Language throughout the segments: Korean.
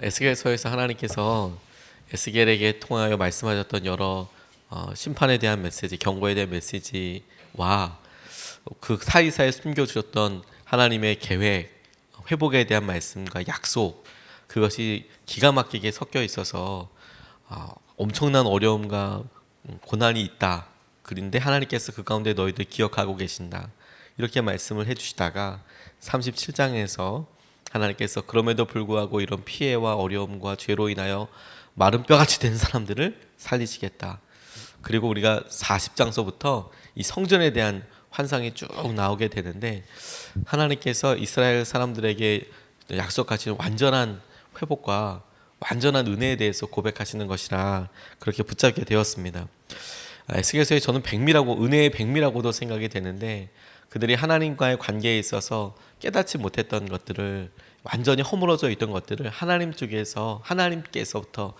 에스겔서에서 하나님께서 에스겔에게 통하여 말씀하셨던 여러 심판에 대한 메시지, 경고에 대한 메시지와 그 사이사이에 숨겨주셨던 하나님의 계획, 회복에 대한 말씀과 약속, 그것이 기가 막히게 섞여 있어서 엄청난 어려움과 고난이 있다. 그런데 하나님께서 그 가운데 너희들 기억하고 계신다. 이렇게 말씀을 해주시다가 37장에서 하나님께서 그럼에도 불구하고 이런 피해와 어려움과 죄로 인하여 마른 뼈같이 된 사람들을 살리시겠다. 그리고 우리가 40장서부터 이 성전에 대한 환상이 쭉 나오게 되는데, 하나님께서 이스라엘 사람들에게 약속하신 완전한 회복과 완전한 은혜에 대해서 고백하시는 것이라 그렇게 붙잡게 되었습니다. 에스겔서에 저는 백미라고, 은혜의 백미라고도 생각이 되는데, 그들이 하나님과의 관계에 있어서 깨닫지 못했던 것들을, 완전히 허물어져 있던 것들을 하나님 쪽에서, 하나님께서부터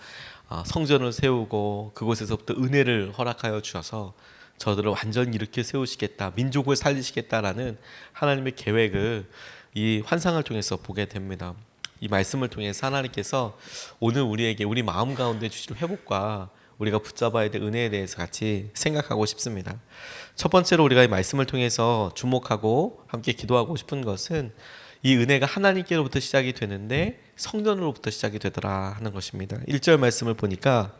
성전을 세우고 그곳에서부터 은혜를 허락하여 주셔서 저들을 완전히 일으켜 세우시겠다, 민족을 살리시겠다라는 하나님의 계획을 이 환상을 통해서 보게 됩니다. 이 말씀을 통해서 하나님께서 오늘 우리에게, 우리 마음 가운데 주실 회복과 우리가 붙잡아야 될 은혜에 대해서 같이 생각하고 싶습니다. 첫 번째로 우리가 이 말씀을 통해서 주목하고 함께 기도하고 싶은 것은, 이 은혜가 하나님께로부터 시작이 되는데 성전으로부터 시작이 되더라 하는 것입니다. 1절 말씀을 보니까,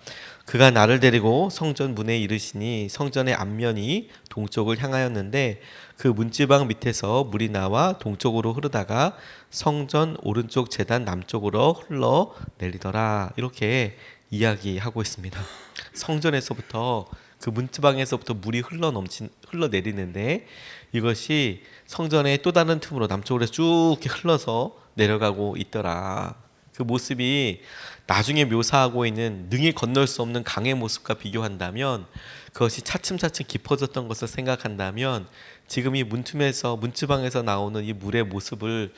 그가 나를 데리고 성전 문에 이르시니 성전의 앞면이 동쪽을 향하였는데 그 문지방 밑에서 물이 나와 동쪽으로 흐르다가 성전 오른쪽 제단 남쪽으로 흘러 내리더라. 이렇게 이야기하고 있습니다. 성전에서부터, 그 문지방에서부터 물이 흘러내리는데, 이것이 성전의 또 다른 틈으로 남쪽으로 쭉 흘러서 내려가고 있더라. 그 모습이 나중에 묘사하고 있는 능히 건널 수 없는 강의 모습과 비교한다면, 그것이 차츰차츰 깊어졌던 것을 생각한다면, 지금 이 문지방에서 나오는 이 물의 모습을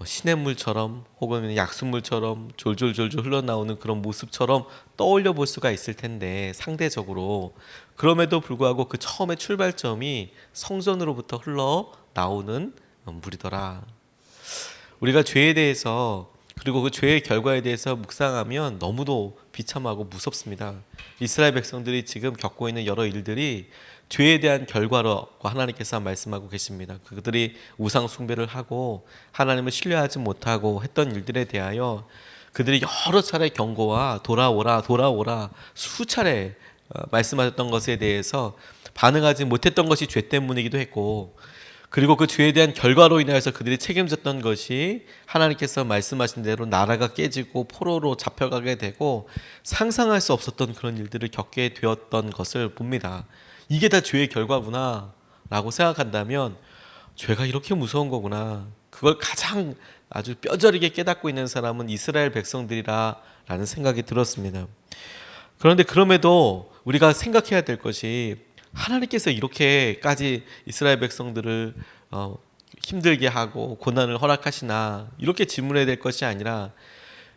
시냇물처럼 혹은 약수물처럼 졸졸졸졸 흘러나오는 그런 모습처럼 떠올려 볼 수가 있을 텐데, 상대적으로 그럼에도 불구하고 그 처음의 출발점이 성전으로부터 흘러나오는 물이더라. 우리가 죄에 대해서, 그리고 그 죄의 결과에 대해서 묵상하면 너무도 비참하고 무섭습니다. 이스라엘 백성들이 지금 겪고 있는 여러 일들이 죄에 대한 결과라고 하나님께서 말씀하고 계십니다. 그들이 우상 숭배를 하고 하나님을 신뢰하지 못하고 했던 일들에 대하여 그들이 여러 차례 경고와 돌아오라 수차례 말씀하셨던 것에 대해서 반응하지 못했던 것이 죄 때문이기도 했고, 그리고 그 죄에 대한 결과로 인하여서 그들이 책임졌던 것이 하나님께서 말씀하신 대로 나라가 깨지고 포로로 잡혀가게 되고 상상할 수 없었던 그런 일들을 겪게 되었던 것을 봅니다. 이게 다 죄의 결과구나 라고 생각한다면, 죄가 이렇게 무서운 거구나, 그걸 가장 아주 뼈저리게 깨닫고 있는 사람은 이스라엘 백성들이라 라는 생각이 들었습니다. 그런데 그럼에도 우리가 생각해야 될 것이, 하나님께서 이렇게까지 이스라엘 백성들을 힘들게 하고 고난을 허락하시나, 이렇게 질문해야 될 것이 아니라,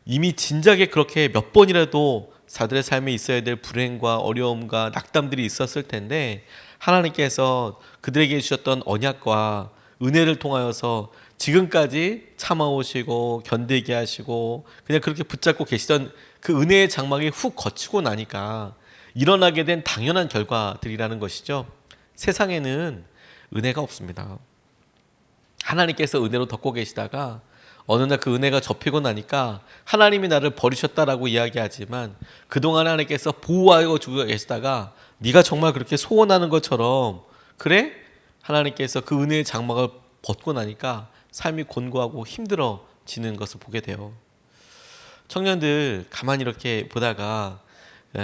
이미 진작에 그렇게 몇 번이라도 자들의 삶에 있어야 될 불행과 어려움과 낙담들이 있었을 텐데, 하나님께서 그들에게 주셨던 언약과 은혜를 통하여서 지금까지 참아오시고 견디게 하시고 그냥 그렇게 붙잡고 계시던 그 은혜의 장막이 훅 거치고 나니까 일어나게 된 당연한 결과들이라는 것이죠. 세상에는 은혜가 없습니다. 하나님께서 은혜로 덮고 계시다가 어느 날 그 은혜가 접히고 나니까 하나님이 나를 버리셨다라고 이야기하지만, 그동안 하나님께서 보호하고 주고 계시다가 네가 정말 그렇게 소원하는 것처럼 그래? 하나님께서 그 은혜의 장막을 벗고 나니까 삶이 곤고하고 힘들어지는 것을 보게 돼요. 청년들 가만히 이렇게 보다가,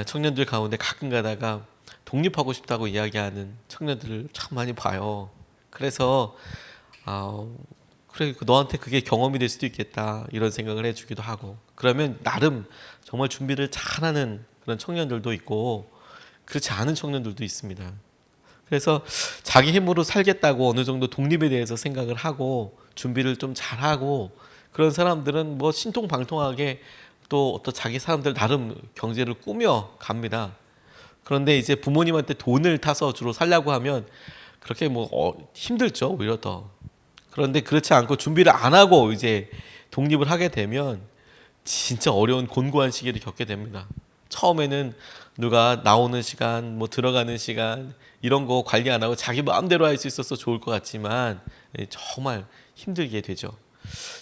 청년들 가운데 가끔 가다가 독립하고 싶다고 이야기하는 청년들을 참 많이 봐요. 그래서 그래, 너한테 그게 경험이 될 수도 있겠다 이런 생각을 해주기도 하고, 그러면 나름 정말 준비를 잘하는 그런 청년들도 있고 그렇지 않은 청년들도 있습니다. 그래서 자기 힘으로 살겠다고 어느 정도 독립에 대해서 생각을 하고 준비를 좀 잘하고, 그런 사람들은 뭐 신통방통하게 또 어떤 자기 사람들 나름 경제를 꾸며 갑니다. 그런데 이제 부모님한테 돈을 타서 주로 살려고 하면 그렇게 힘들죠, 오히려 더. 그런데 그렇지 않고 준비를 안 하고 이제 독립을 하게 되면 진짜 어려운 곤고한 시기를 겪게 됩니다. 처음에는 누가 나오는 시간, 뭐 들어가는 시간 이런 거 관리 안 하고 자기 마음대로 할 수 있어서 좋을 것 같지만 정말 힘들게 되죠.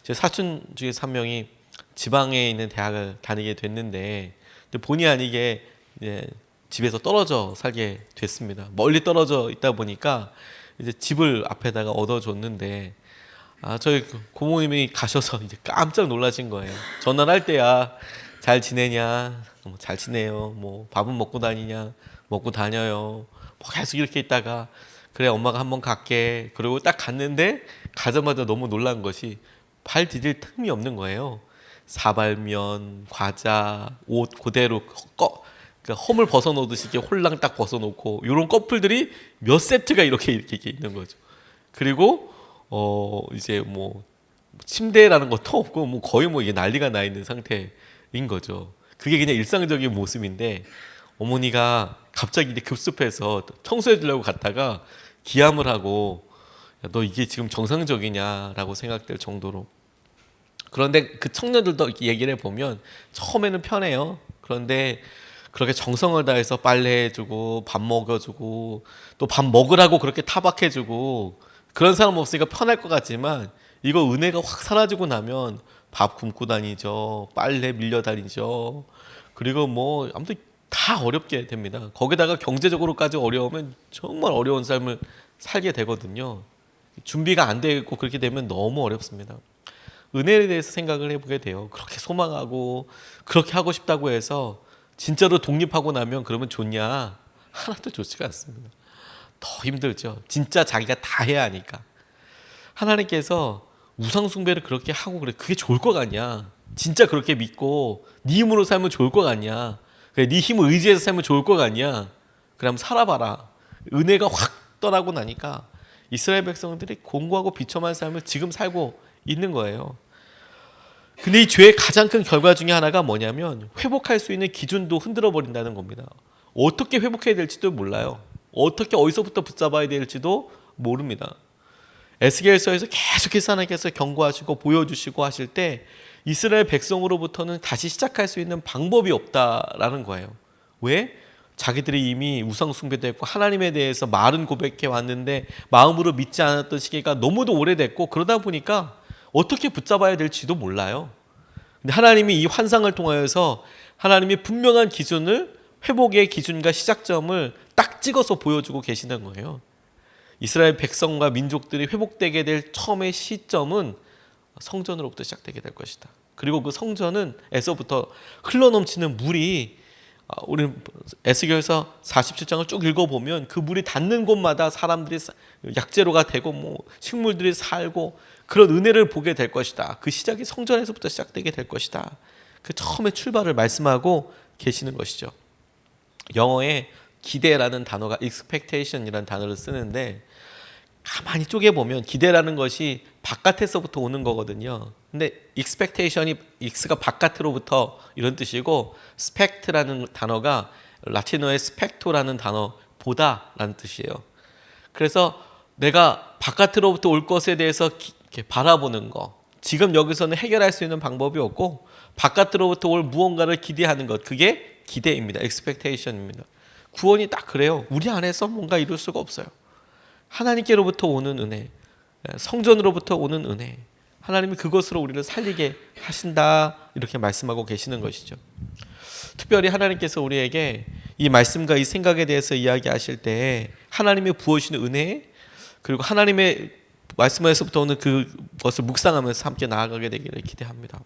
제 사촌 중에서 한 명이 지방에 있는 대학을 다니게 됐는데 본의 아니게 이제 집에서 떨어져 살게 됐습니다. 멀리 떨어져 있다 보니까 이제 집을 앞에다가 얻어줬는데 저희 고모님이 가셔서 이제 깜짝 놀라신 거예요. 전화를 할 때야 잘 지내냐, 잘 지내요. 뭐 밥은 먹고 다니냐, 먹고 다녀요. 뭐 계속 이렇게 있다가 그래 엄마가 한번 갈게. 그리고 딱 갔는데 가자마자 너무 놀란 것이 발 디딜 틈이 없는 거예요. 사발면, 과자, 옷 그대로 그러니까 홈을 벗어놓듯이 이렇게 홀랑 딱 벗어놓고 이런 커플들이 몇 세트가 이렇게 있는 거죠. 그리고 이제 뭐 침대라는 것도 없고 뭐 거의 뭐 이게 난리가 나 있는 상태인 거죠. 그게 그냥 일상적인 모습인데 어머니가 갑자기 이제 급습해서 청소해 주려고 갔다가 기함을 하고 야, 너 이게 지금 정상적이냐라고 생각될 정도로. 그런데 그 청년들도 얘기를 해보면 처음에는 편해요. 그런데 그렇게 정성을 다해서 빨래해주고 밥 먹여주고 또 밥 먹으라고 그렇게 타박해주고 그런 사람 없으니까 편할 것 같지만 이거 은혜가 확 사라지고 나면 밥 굶고 다니죠. 빨래 밀려 다니죠. 그리고 뭐 아무튼 다 어렵게 됩니다. 거기다가 경제적으로까지 어려우면 정말 어려운 삶을 살게 되거든요. 준비가 안 되고 그렇게 되면 너무 어렵습니다. 은혜에 대해서 생각을 해보게 돼요. 그렇게 소망하고 그렇게 하고 싶다고 해서 진짜로 독립하고 나면 그러면 좋냐? 하나도 좋지가 않습니다. 더 힘들죠. 진짜 자기가 다 해야 하니까. 하나님께서 우상 숭배를 그렇게 하고 그래. 그게 좋을 것 같냐? 진짜 그렇게 믿고 네 힘으로 살면 좋을 것 같냐? 그래, 네 힘을 의지해서 살면 좋을 것 같냐? 그럼 살아봐라. 은혜가 확 떠나고 나니까 이스라엘 백성들이 공고하고 비참한 삶을 지금 살고 있는 거예요. 근데 이 죄의 가장 큰 결과 중에 하나가 뭐냐면 회복할 수 있는 기준도 흔들어 버린다는 겁니다. 어떻게 회복해야 될지도 몰라요. 어떻게 어디서부터 붙잡아야 될지도 모릅니다. 에스겔서에서 계속해서 하나님께서 경고하시고 보여주시고 하실 때 이스라엘 백성으로부터는 다시 시작할 수 있는 방법이 없다라는 거예요. 왜? 자기들이 이미 우상 숭배도 했고 하나님에 대해서 말은 고백해 왔는데 마음으로 믿지 않았던 시기가 너무도 오래됐고 그러다 보니까 어떻게 붙잡아야 될지도 몰라요. 근데 하나님이 이 환상을 통하여서 하나님이 분명한 기준을 회복의 기준과 시작점을 딱 찍어서 보여주고 계시는 거예요. 이스라엘 백성과 민족들이 회복되게 될 처음의 시점은 성전으로부터 시작되게 될 것이다. 그리고 그 성전에서부터 흘러넘치는 물이 우리 에스겔서 47장을 쭉 읽어보면 그 물이 닿는 곳마다 사람들이 약재로가 되고 뭐 식물들이 살고 그런 은혜를 보게 될 것이다. 그 시작이 성전에서부터 시작되게 될 것이다. 그 처음의 출발을 말씀하고 계시는 것이죠. 영어에 기대라는 단어가 expectation이라는 단어를 쓰는데 가만히 쪼개보면 기대라는 것이 바깥에서부터 오는 거거든요. 근데 expectation이 x가 바깥으로부터 이런 뜻이고 spect라는 단어가 라틴어의 specto라는 단어 보다라는 뜻이에요. 그래서 내가 바깥으로부터 올 것에 대해서 이렇게 바라보는 거. 지금 여기서는 해결할 수 있는 방법이 없고 바깥으로부터 올 무언가를 기대하는 것. 그게 기대입니다. expectation입니다. 구원이 딱 그래요. 우리 안에서 뭔가 이룰 수가 없어요. 하나님께로부터 오는 은혜, 성전으로부터 오는 은혜, 하나님이 그것으로 우리를 살리게 하신다 이렇게 말씀하고 계시는 것이죠. 특별히 하나님께서 우리에게 이 말씀과 이 생각에 대해서 이야기하실 때 하나님이 부어주시는 은혜 그리고 하나님의 말씀에서부터 오는 그것을 묵상하면서 함께 나아가게 되기를 기대합니다.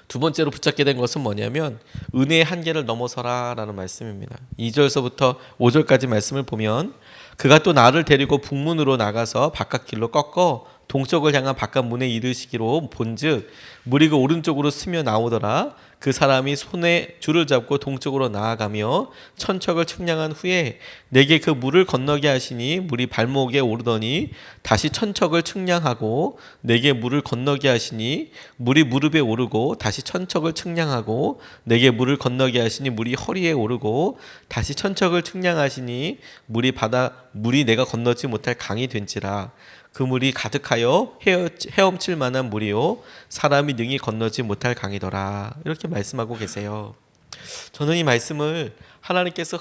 두 번째로 붙잡게 된 것은 뭐냐면 은혜의 한계를 넘어서라 라는 말씀입니다. 2절서부터 5절까지 말씀을 보면 그가 또 나를 데리고 북문으로 나가서 바깥길로 꺾어 동쪽을 향한 바깥문에 이르시기로 본즉 물이 그 오른쪽으로 스며 나오더라. 그 사람이 손에 줄을 잡고 동쪽으로 나아가며 천척을 측량한 후에 내게 그 물을 건너게 하시니 물이 발목에 오르더니 다시 천척을 측량하고 내게 물을 건너게 하시니 물이 무릎에 오르고 다시 천척을 측량하고 내게 물을 건너게 하시니 물이 허리에 오르고 다시 천척을 측량하시니 물이 내가 건너지 못할 강이 된지라. 그 물이 가득하여 헤엄칠 만한 물이요 사람이 능히 건너지 못할 강이더라. 이렇게 말씀하고 계세요. 저는 이 말씀을 하나님께서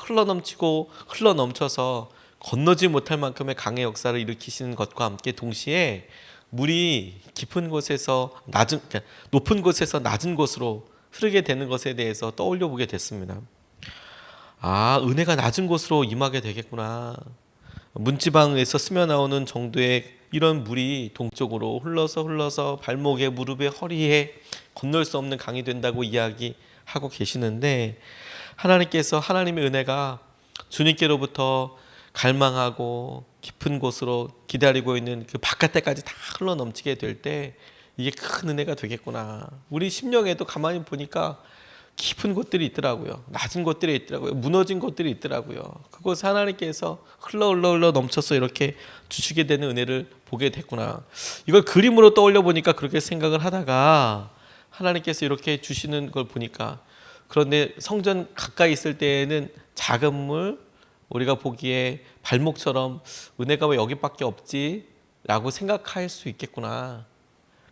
흘러넘쳐서 건너지 못할 만큼의 강의 역사를 일으키시는 것과 함께 동시에 물이 깊은 곳에서 높은 곳에서 낮은 곳으로 흐르게 되는 것에 대해서 떠올려 보게 됐습니다. 아, 은혜가 낮은 곳으로 임하게 되겠구나. 문지방에서 스며 나오는 정도의 이런 물이 동쪽으로 흘러서 발목에, 무릎에, 허리에 건널 수 없는 강이 된다고 이야기하고 계시는데, 하나님께서 하나님의 은혜가 주님께로부터 갈망하고 깊은 곳으로 기다리고 있는 그 바깥에까지 다 흘러 넘치게 될 때 이게 큰 은혜가 되겠구나. 우리 심령에도 가만히 보니까 깊은 곳들이 있더라고요. 낮은 곳들이 있더라고요. 무너진 곳들이 있더라고요. 그곳 하나님께서 흘러 넘쳐서 이렇게 주시게 되는 은혜를 보게 됐구나. 이걸 그림으로 떠올려 보니까 그렇게 생각을 하다가 하나님께서 이렇게 주시는 걸 보니까, 그런데 성전 가까이 있을 때에는 작은 물, 우리가 보기에 발목처럼 은혜가 왜 여기밖에 없지? 라고 생각할 수 있겠구나.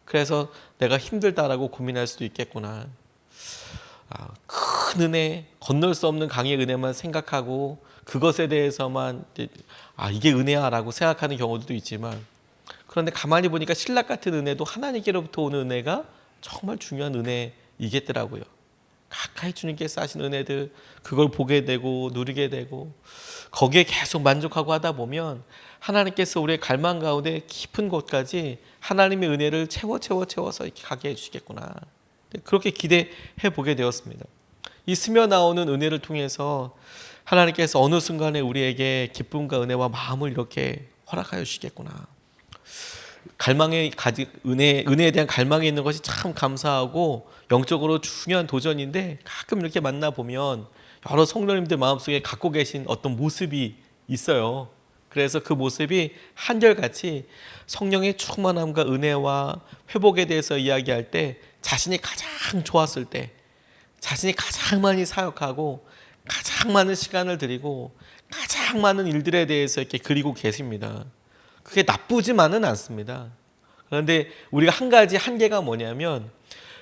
그래서 내가 힘들다라고 고민할 수도 있겠구나. 큰 은혜, 건널 수 없는 강의 은혜만 생각하고 그것에 대해서만 이게 은혜야 라고 생각하는 경우도 있지만, 그런데 가만히 보니까 신락 같은 은혜도 하나님께로부터 오는 은혜가 정말 중요한 은혜이겠더라고요. 가까이 주님께서 하신 은혜들, 그걸 보게 되고 누리게 되고 거기에 계속 만족하고 하다 보면 하나님께서 우리의 갈망 가운데 깊은 곳까지 하나님의 은혜를 채워서 이렇게 가게 해주시겠구나. 그렇게 기대해 보게 되었습니다. 이 스며 나오는 은혜를 통해서 하나님께서 어느 순간에 우리에게 기쁨과 은혜와 마음을 이렇게 허락하여 주시겠구나. 은혜에 대한 갈망이 있는 것이 참 감사하고 영적으로 중요한 도전인데, 가끔 이렇게 만나 보면 여러 성도님들 마음속에 갖고 계신 어떤 모습이 있어요. 그래서 그 모습이 한결같이 성령의 충만함과 은혜와 회복에 대해서 이야기할 때 자신이 가장 좋았을 때, 자신이 가장 많이 사역하고 가장 많은 시간을 들이고 가장 많은 일들에 대해서 이렇게 그리고 계십니다. 그게 나쁘지만은 않습니다. 그런데 우리가 한 가지 한계가 뭐냐면,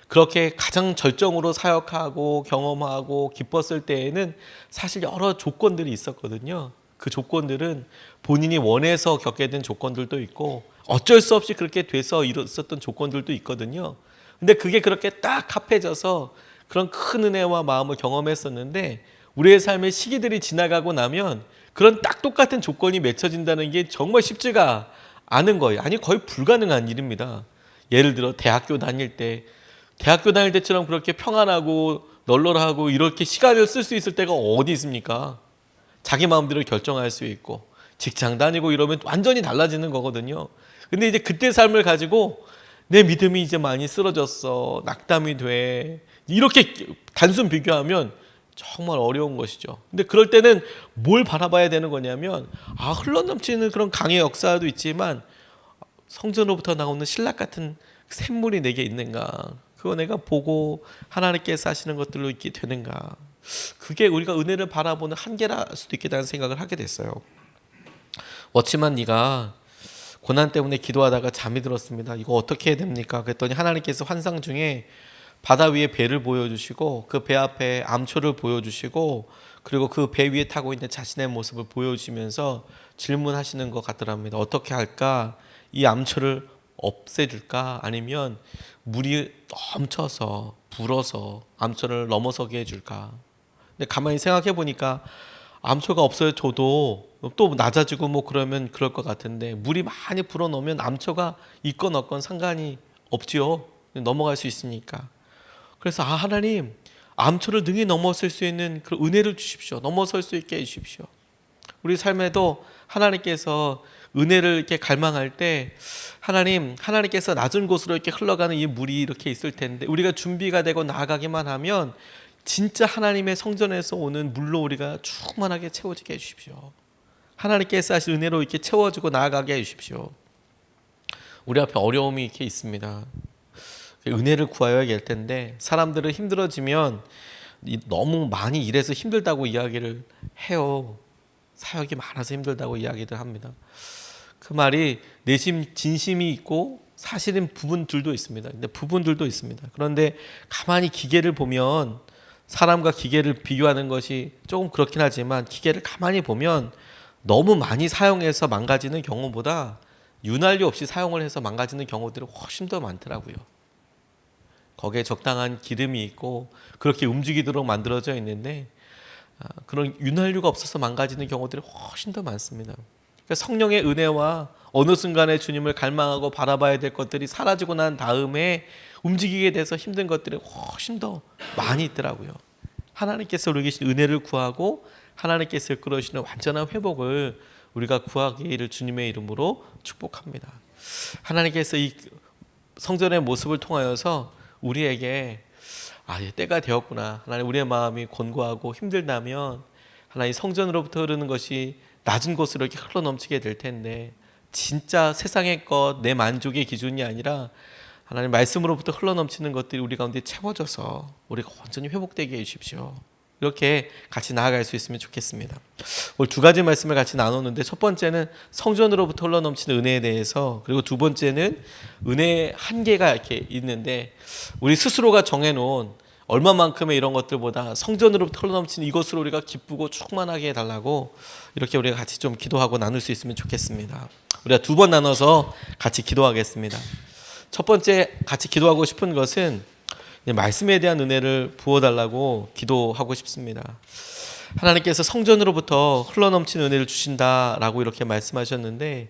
그렇게 가장 절정으로 사역하고 경험하고 기뻤을 때에는 사실 여러 조건들이 있었거든요. 그 조건들은 본인이 원해서 겪게 된 조건들도 있고 어쩔 수 없이 그렇게 돼서 있었던 조건들도 있거든요. 근데 그게 그렇게 딱 합해져서 그런 큰 은혜와 마음을 경험했었는데, 우리의 삶의 시기들이 지나가고 나면 그런 딱 똑같은 조건이 맺혀진다는 게 정말 쉽지가 않은 거예요. 아니, 거의 불가능한 일입니다. 예를 들어 대학교 다닐 때처럼 그렇게 평안하고 널널하고 이렇게 시간을 쓸 수 있을 때가 어디 있습니까? 자기 마음대로 결정할 수 있고 직장 다니고 이러면 완전히 달라지는 거거든요. 근데 이제 그때 삶을 가지고 내 믿음이 이제 많이 쓰러졌어, 낙담이 돼, 이렇게 단순 비교하면 정말 어려운 것이죠. 근데 그럴 때는 뭘 바라봐야 되는 거냐면, 흘러넘치는 그런 강의 역사도 있지만 성전으로부터 나오는 신락 같은 샘물이 내게 있는가, 그거 내가 보고 하나님께서 하시는 것들로 있게 되는가. 그게 우리가 은혜를 바라보는 한계라 수도 있겠다는 생각을 하게 됐어요. 워치만 네가 고난 때문에 기도하다가 잠이 들었습니다. 이거 어떻게 해야 됩니까? 그랬더니 하나님께서 환상 중에 바다 위에 배를 보여주시고 그 배 앞에 암초를 보여주시고 그리고 그 배 위에 타고 있는 자신의 모습을 보여주시면서 질문하시는 것 같더랍니다. 어떻게 할까? 이 암초를 없애줄까? 아니면 물이 넘쳐서 불어서 암초를 넘어서게 해줄까? 근데 가만히 생각해 보니까 암초가 없어져도 또 낮아지고 뭐 그러면 그럴 것 같은데, 물이 많이 불어넣으면 암초가 있건 없건 상관이 없지요. 넘어갈 수 있으니까. 그래서 하나님, 암초를 능히 넘어설 수 있는 그 은혜를 주십시오. 넘어설 수 있게 해주십시오. 우리 삶에도 하나님께서 은혜를 이렇게 갈망할 때 하나님께서 낮은 곳으로 이렇게 흘러가는 이 물이 이렇게 있을 텐데, 우리가 준비가 되고 나아가기만 하면 진짜 하나님의 성전에서 오는 물로 우리가 충만하게 채워지게 해주십시오. 하나님께서 하신 은혜로 이렇게 채워지고 나아가게 해주십시오. 우리 앞에 어려움이 이렇게 있습니다. 은혜를 구하여야 될 텐데, 사람들은 힘들어지면 너무 많이 일해서 힘들다고 이야기를 해요. 사역이 많아서 힘들다고 이야기를 합니다. 그 말이 내심 진심이 있고 사실인 부분들도 있습니다. 근데 부분들도 있습니다. 그런데 가만히 기계를 보면 사람과 기계를 비교하는 것이 조금 그렇긴 하지만 기계를 가만히 보면 너무 많이 사용해서 망가지는 경우보다 윤활유 없이 사용을 해서 망가지는 경우들이 훨씬 더 많더라고요. 거기에 적당한 기름이 있고 그렇게 움직이도록 만들어져 있는데 그런 윤활유가 없어서 망가지는 경우들이 훨씬 더 많습니다. 그러니까 성령의 은혜와 어느 순간에 주님을 갈망하고 바라봐야 될 것들이 사라지고 난 다음에 움직이게 돼서 힘든 것들이 훨씬 더 많이 있더라고요. 하나님께서 우리에게 주신 은혜를 구하고 하나님께서 이끌어주시는 완전한 회복을 우리가 구하기를 주님의 이름으로 축복합니다. 하나님께서 이 성전의 모습을 통하여서 우리에게 이제 때가 되었구나. 하나님 우리의 마음이 곤고하고 힘들다면 하나님 성전으로부터 흐르는 것이 낮은 곳으로 이렇게 흘러넘치게 될 텐데 진짜 세상의 것, 내 만족의 기준이 아니라 하나님 말씀으로부터 흘러넘치는 것들이 우리 가운데 채워져서 우리가 완전히 회복되게 해주십시오. 이렇게 같이 나아갈 수 있으면 좋겠습니다. 오늘 두 가지 말씀을 같이 나눴는데 첫 번째는 성전으로부터 흘러넘치는 은혜에 대해서, 그리고 두 번째는 은혜의 한계가 이렇게 있는데 우리 스스로가 정해놓은 얼마만큼의 이런 것들보다 성전으로부터 흘러넘치는 이것으로 우리가 기쁘고 충만하게 해달라고 이렇게 우리가 같이 좀 기도하고 나눌 수 있으면 좋겠습니다. 우리가 두 번 나눠서 같이 기도하겠습니다. 첫 번째 같이 기도하고 싶은 것은 말씀에 대한 은혜를 부어달라고 기도하고 싶습니다. 하나님께서 성전으로부터 흘러넘치는 은혜를 주신다라고 이렇게 말씀하셨는데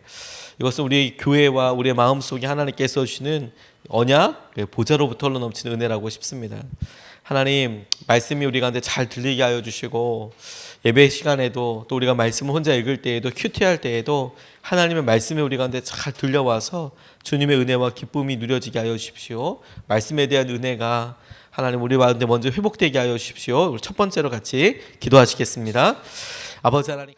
이것은 우리 교회와 우리의 마음속에 하나님께서 주시는 언약, 보좌로부터 흘러넘치는 은혜라고 싶습니다. 하나님 말씀이 우리 가운데 잘 들리게 하여 주시고 예배 시간에도 또 우리가 말씀을 혼자 읽을 때에도 큐티할 때에도 하나님의 말씀이 우리 가운데 잘 들려와서 주님의 은혜와 기쁨이 누려지게 하여 주십시오. 말씀에 대한 은혜가 하나님 우리 가운데 먼저 회복되게 하여 주십시오. 우리 첫 번째로 같이 기도하시겠습니다. 아버지 하나님